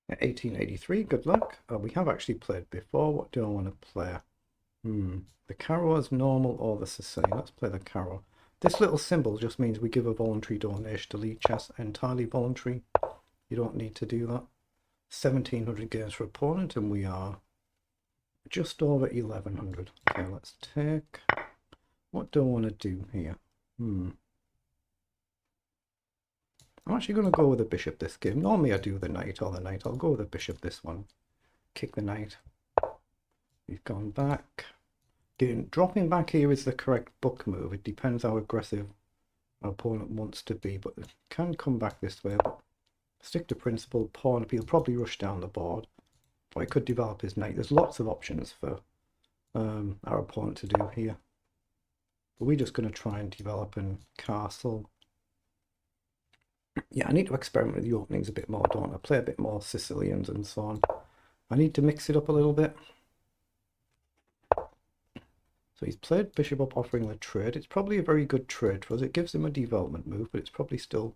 1883, good luck. We have actually played before. What do I want to play? The carrow is normal or the Sicilian. Let's play the carrow. This little symbol just means we give a voluntary donation to lichess, entirely voluntary. You don't need to do that. 1700 games for opponent, and we are just over 1100. Okay, let's take. What do I want to do here? I'm actually going to go with the bishop this game. Normally I do the knight or the knight. I'll go with the bishop this one. Kick the knight. He's gone back. Again, dropping back here is the correct book move. It depends how aggressive our opponent wants to be, but it can come back this way. But stick to principle. Pawn, he'll probably rush down the board. Or he could develop his knight. There's lots of options for our opponent to do here. But we're just going to try and develop in castle. Yeah, I need to experiment with the openings a bit more, don't I? Play a bit more Sicilians and so on. I need to mix it up a little bit. So he's played bishop up, offering the trade. It's probably a very good trade for us. It gives him a development move, but it's probably still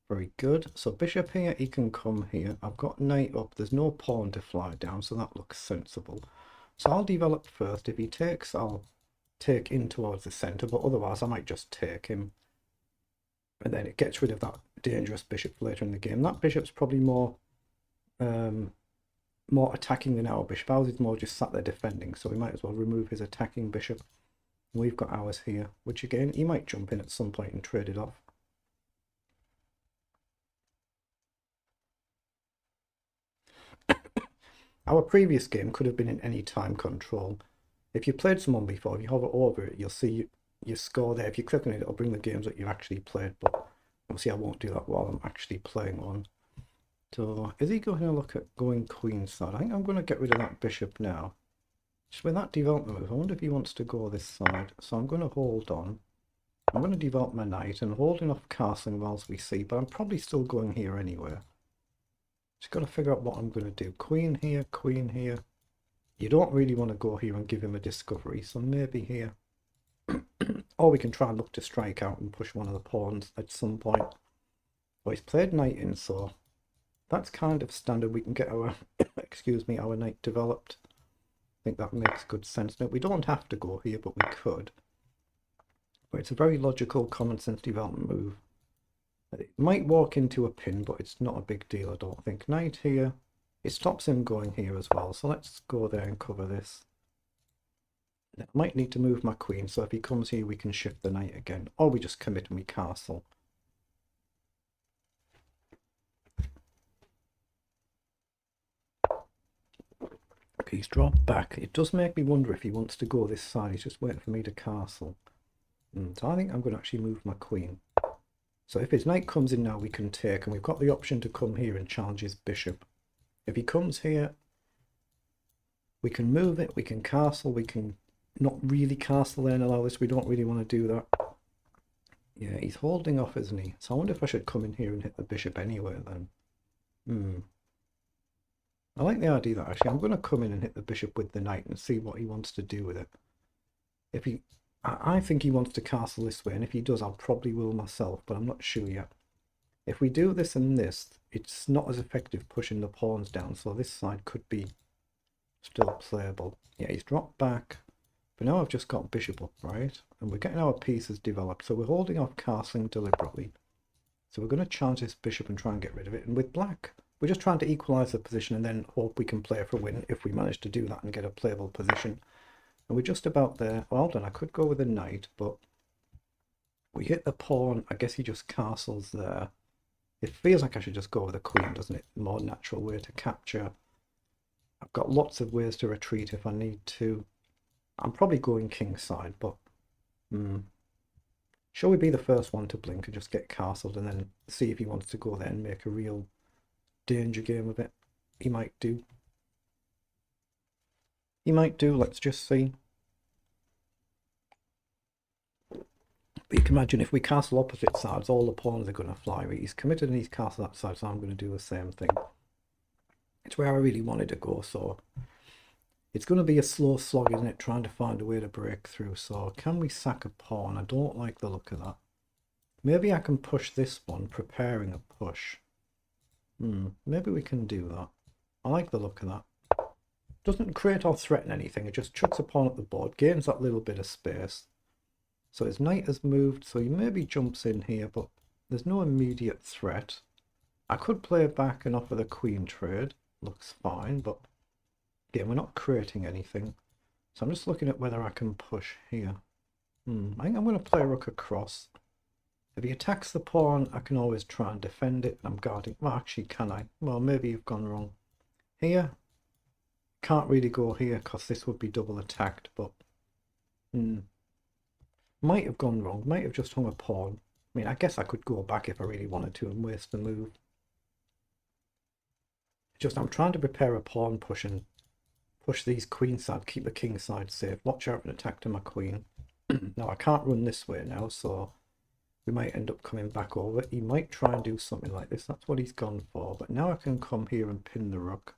very good. So bishop here, he can come here. I've got knight up. There's no pawn to fly down, so that looks sensible. So I'll develop first. If he takes, I'll take in towards the centre, but otherwise I might just take him. And then it gets rid of that dangerous bishop later in the game. That bishop's probably more attacking than our bishop. Ours is more just sat there defending, so we might as well remove his attacking bishop. We've got ours here, which again, he might jump in at some point and trade it off. Our previous game could have been in any time control. If you played someone before, if you hover over it, you'll see your score there. If you click on it, it'll bring the games that you've actually played, but obviously I won't do that while I'm actually playing one. So is he going to look at going queenside? I think I'm going to get rid of that bishop now. Just with that development move, I wonder if he wants to go this side. So I'm going to hold on. I'm going to develop my knight and holding off castling whilst we see, but I'm probably still going here anyway. Just got to figure out what I'm going to do. Queen here, queen here. You don't really want to go here and give him a discovery, so maybe here. Or we can try and look to strike out and push one of the pawns at some point. Well, he's played knight in, so that's kind of standard. We can get our, excuse me, our knight developed. I think that makes good sense. Now, we don't have to go here, but we could. But it's a very logical, common sense development move. It might walk into a pin, but it's not a big deal, I don't think. Knight here. It stops him going here as well, so let's go there and cover this. I might need to move my queen, so if he comes here we can shift the knight again, or we just commit and we castle. Okay, he's dropped back. It does make me wonder if he wants to go this side. He's just waiting for me to castle. So I think I'm going to actually move my queen. So if his knight comes in now, we can take, and we've got the option to come here and challenge his bishop. If he comes here, we can move it, we can castle, we can not really castle there and allow this. We don't really want to do that. Yeah, he's holding off, isn't he? So I wonder if I should come in here and hit the bishop anyway then. I like the idea that actually I'm going to come in and hit the bishop with the knight and see what he wants to do with it. If he, I think he wants to castle this way, and if he does, I'll probably will myself, but I'm not sure yet. If we do this and this, it's not as effective pushing the pawns down, so this side could be still playable. Yeah, he's dropped back, but now I've just got bishop up, right? And we're getting our pieces developed, so we're holding off castling deliberately. So we're going to challenge this bishop and try and get rid of it. And with black, we're just trying to equalise the position and then hope we can play for a win if we manage to do that and get a playable position. And we're just about there. Well done, I could go with a knight, but we hit the pawn. I guess he just castles there. It feels like I should just go with a queen, doesn't it? More natural way to capture. I've got lots of ways to retreat if I need to. I'm probably going kingside, but shall we be the first one to blink and just get castled and then see if he wants to go there and make a real danger game of it? He might do. He might do, let's just see. But you can imagine if we castle opposite sides, all the pawns are going to fly. He's committed and he's castled that side, so I'm going to do the same thing. It's where I really wanted to go, so it's going to be a slow slog, isn't it, trying to find a way to break through. So can we sack a pawn? I don't like the look of that. Maybe I can push this one, preparing a push. Maybe we can do that. I like the look of that. Doesn't create or threaten anything, it just chucks a pawn at the board, gains that little bit of space. So his knight has moved, so he maybe jumps in here, but there's no immediate threat. I could play back and offer the queen trade, looks fine, but again, we're not creating anything. So I'm just looking at whether I can push here. I think I'm going to play rook across. If he attacks the pawn, I can always try and defend it. I'm guarding. Well, actually, can I? Well, maybe you've gone wrong. Here, can't really go here because this would be double attacked, but might have gone wrong. Might have just hung a pawn. I mean, I guess I could go back if I really wanted to and waste the move. Just I'm trying to prepare a pawn push and push these queen side, keep the king side safe. Watch out for an attack to my queen. Now I can't run this way now, so we might end up coming back over. He might try and do something like this. That's what he's gone for. But now I can come here and pin the rook.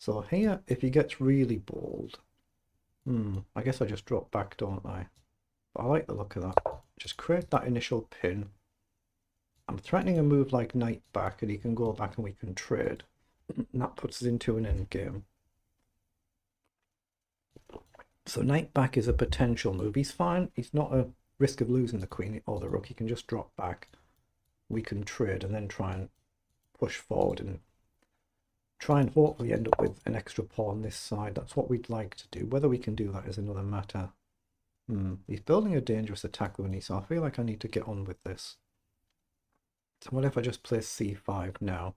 So here, if he gets really bold, I guess I just drop back, don't I? But I like the look of that. Just create that initial pin. I'm threatening a move like knight back, and he can go back and we can trade. And that puts us into an end game. So knight back is a potential move. He's fine. He's not a risk of losing the queen or the rook. He can just drop back. We can trade and then try and push forward and try and hopefully end up with an extra pawn this side. That's what we'd like to do. Whether we can do that is another matter. He's building a dangerous attack with me, so I feel like I need to get on with this. So what if I just play c5 now?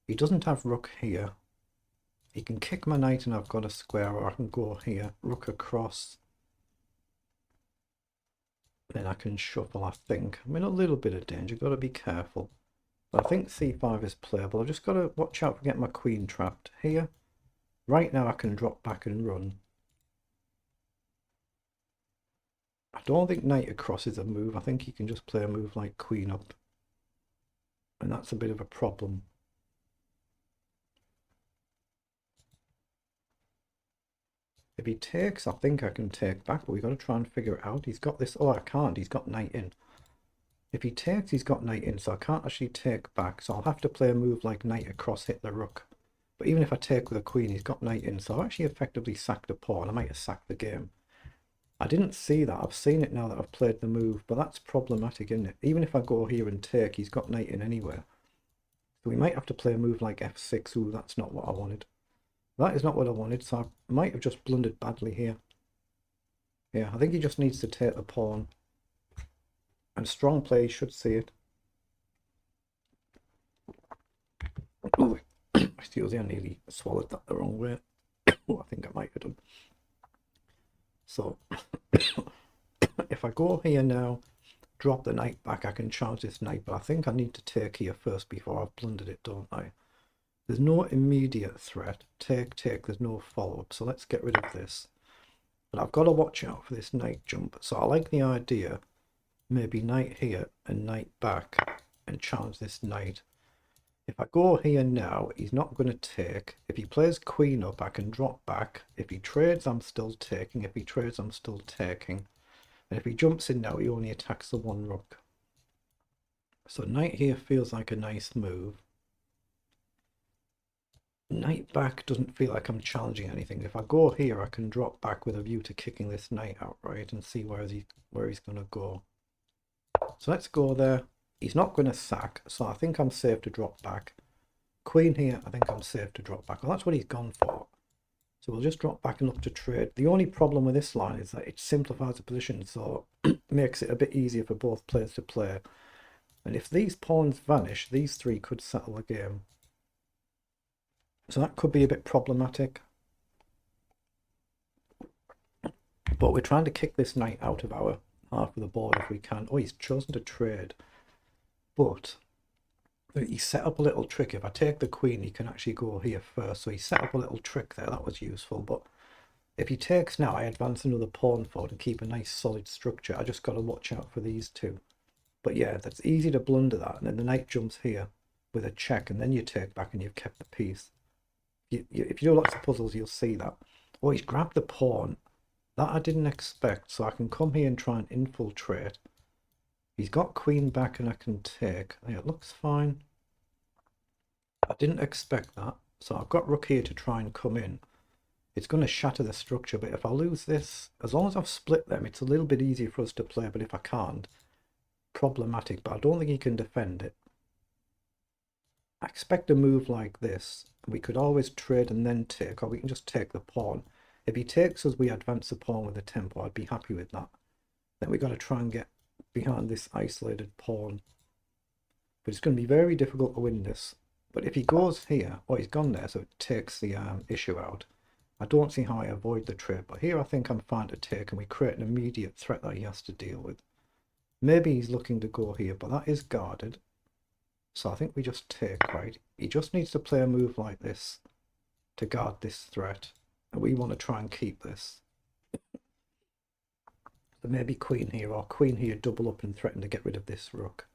He doesn't have rook here. He can kick my knight and I've got a square, or I can go here, rook across. Then I can shuffle, I think. I'm in a little bit of danger, got to be careful. But I think c5 is playable. I've just got to watch out for getting my queen trapped here. Right now I can drop back and run. I don't think knight across is a move. I think he can just play a move like queen up. And that's a bit of a problem. If he takes, I think I can take back, but we've got to try and figure it out. He's got this. Oh, I can't. He's got knight in. If he takes, he's got knight in, so I can't actually take back. So I'll have to play a move like knight across, hit the rook. But even if I take with a queen, he's got knight in, so I've actually effectively sacked a pawn. I might have sacked the game. I didn't see that. I've seen it now that I've played the move, but that's problematic, isn't it? Even if I go here and take, he's got knight in anywhere. So we might have to play a move like f6. Ooh, that's not what I wanted. That is not what I wanted, so I might have just blundered badly here. Yeah, I think he just needs to take the pawn. And strong play, should see it. Ooh, excuse me, I nearly swallowed that the wrong way. Oh, I think I might have done. So, if I go here now, drop the knight back, I can charge this knight, but I think I need to take here first before I've blundered it, don't I? There's no immediate threat. Take, there's no follow-up, so let's get rid of this. But I've got to watch out for this knight jump, so I like the idea. Maybe knight here and knight back and challenge this knight. If I go here now, he's not going to take. If he plays queen up, I can drop back. If he trades, I'm still taking. If he trades, I'm still taking. And if he jumps in now, he only attacks the one rook. So knight here feels like a nice move. Knight back doesn't feel like I'm challenging anything. If I go here, I can drop back with a view to kicking this knight outright and see where he's going to go. So let's go there. He's not going to sack, so I think I'm safe to drop back. Queen here, I think I'm safe to drop back. Well, that's what he's gone for. So we'll just drop back and look to trade. The only problem with this line is that it simplifies the position, so it makes it a bit easier for both players to play. And if these pawns vanish, these three could settle the game. So that could be a bit problematic. But we're trying to kick this knight out of our half of the board if we can. Oh, he's chosen to trade. But he set up a little trick. If I take the queen, he can actually go here first. So he set up a little trick there. That was useful. But if he takes now, I advance another pawn forward and keep a nice solid structure. I just got to watch out for these two. But yeah, that's easy to blunder that. And then the knight jumps here with a check. And then you take back and you've kept the piece. If you do lots of puzzles, you'll see that. Oh, he's grabbed the pawn. That I didn't expect. So I can come here and try and infiltrate. He's got queen back and I can take. Yeah, it looks fine. I didn't expect that. So I've got rook here to try and come in. It's going to shatter the structure, but if I lose this, as long as I've split them, it's a little bit easier for us to play, but if I can't, problematic, but I don't think he can defend it. I expect a move like this. We could always trade and then take, or we can just take the pawn. If he takes us, we advance the pawn with the tempo. I'd be happy with that. Then we've got to try and get behind this isolated pawn. But it's going to be very difficult to win this. But if he goes here, oh, he's gone there, so it takes the issue out. I don't see how I avoid the trade, but here I think I'm fine to take, and we create an immediate threat that he has to deal with. Maybe he's looking to go here, but that is guarded. So I think we just take, right? He just needs to play a move like this to guard this threat. And we want to try and keep this. So maybe queen here, or queen here, double up and threaten to get rid of this rook.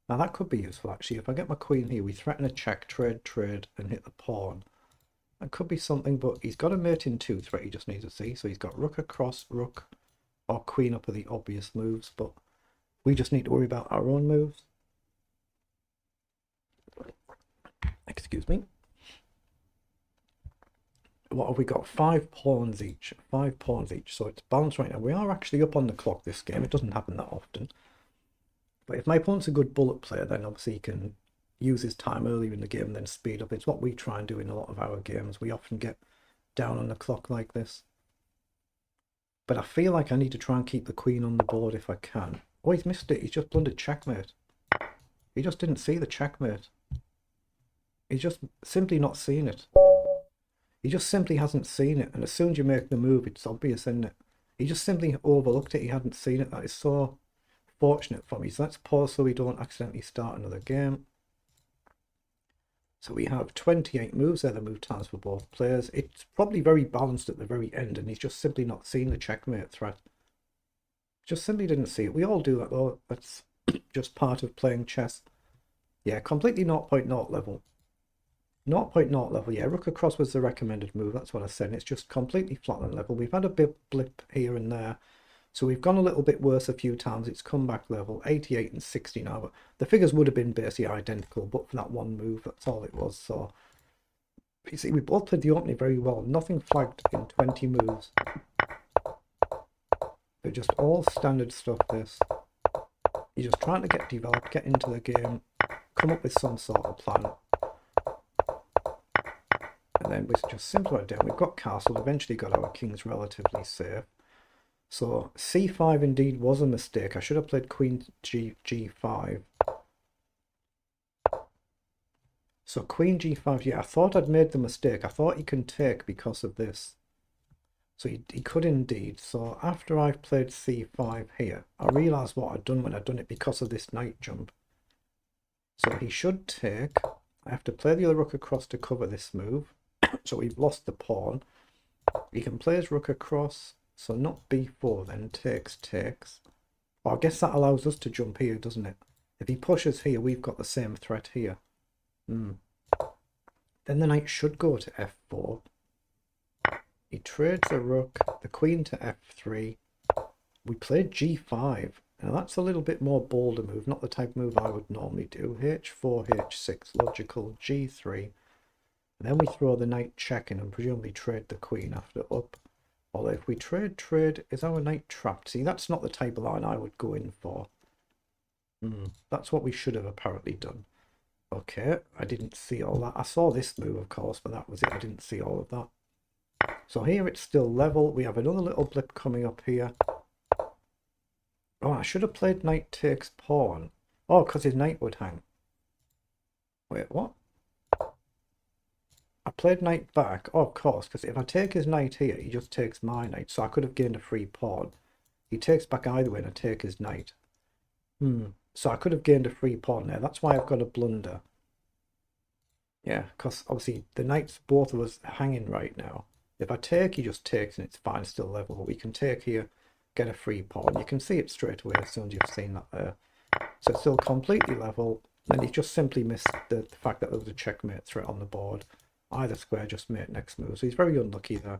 Now that could be useful actually. If I get my queen here, we threaten a check, trade, and hit the pawn. That could be something, but he's got a mate in 2 threat he just needs to see. So he's got rook across, rook, or queen up are the obvious moves, but we just need to worry about our own moves. Excuse me. What have we got? 5 pawns each. 5 pawns each. So it's balanced right now. We are actually up on the clock this game. It doesn't happen that often. But if my opponent's a good bullet player, then obviously he can use his time earlier in the game and then speed up. It's what we try and do in a lot of our games. We often get down on the clock like this. But I feel like I need to try and keep the queen on the board if I can. Oh, he's missed it. He's just blundered checkmate. He just didn't see the checkmate. He's just simply not seen it. He just simply hasn't seen it. And as soon as you make the move, it's obvious, isn't it? He just simply overlooked it. He hadn't seen it. That is so fortunate for me. So let's pause so we don't accidentally start another game. So we have 28 moves there, the move times for both players. It's probably very balanced at the very end, and he's just simply not seen the checkmate threat. Just simply didn't see it. We all do that though. That's just part of playing chess. Yeah, completely 0.0 level. 0.0 level, yeah, rook across was the recommended move, that's what I said. It's just completely flat on level. We've had a bit blip here and there, so we've gone a little bit worse a few times. It's come back level, 88 and 60 now, but the figures would have been basically identical, but for that one move, that's all it was. So, you see, we both played the opening very well. Nothing flagged in 20 moves. They're just all standard stuff, this. You're just trying to get developed, get into the game, come up with some sort of plan. And then we just simplify it down. We've got castle, eventually got our kings relatively safe. So c5 indeed was a mistake. I should have played queen g5. So queen g5, yeah, I thought I'd made the mistake. I thought he can take because of this. So he could indeed. So after I've played c5 here, I realised what I'd done when I'd done it because of this knight jump. So he should take. I have to play the other rook across to cover this move. So we've lost the pawn. He can play his rook across. So not b4 then, takes. Well, I guess that allows us to jump here, doesn't it? If he pushes here, we've got the same threat here. Then the knight should go to f4. He trades the rook, the queen to f3. We played g5. Now that's a little bit more bolder move, not the type of move I would normally do. h4, h6, logical, g3. And then we throw the knight check in and presumably trade the queen after up. Although if we trade, is our knight trapped? See, that's not the type of line I would go in for. That's what we should have apparently done. Okay, I didn't see all that. I saw this move, of course, but that was it. I didn't see all of that. So here it's still level. We have another little blip coming up here. Oh, I should have played knight takes pawn. Oh, because his knight would hang. Wait, what? I played knight back. Oh, of course, because if I take his knight here, he just takes my knight. So I could have gained a free pawn. He takes back either way and I take his knight. So I could have gained a free pawn there. That's why I've got a blunder. Yeah, because obviously the knights, both of us, hanging right now. If I take, he just takes and it's fine, it's still level. But we can take here, get a free pawn. You can see it straight away as soon as you've seen that there. So it's still completely level. And he just simply missed the fact that there was a checkmate threat on the board. Either square, just mate next move. So he's very unlucky there.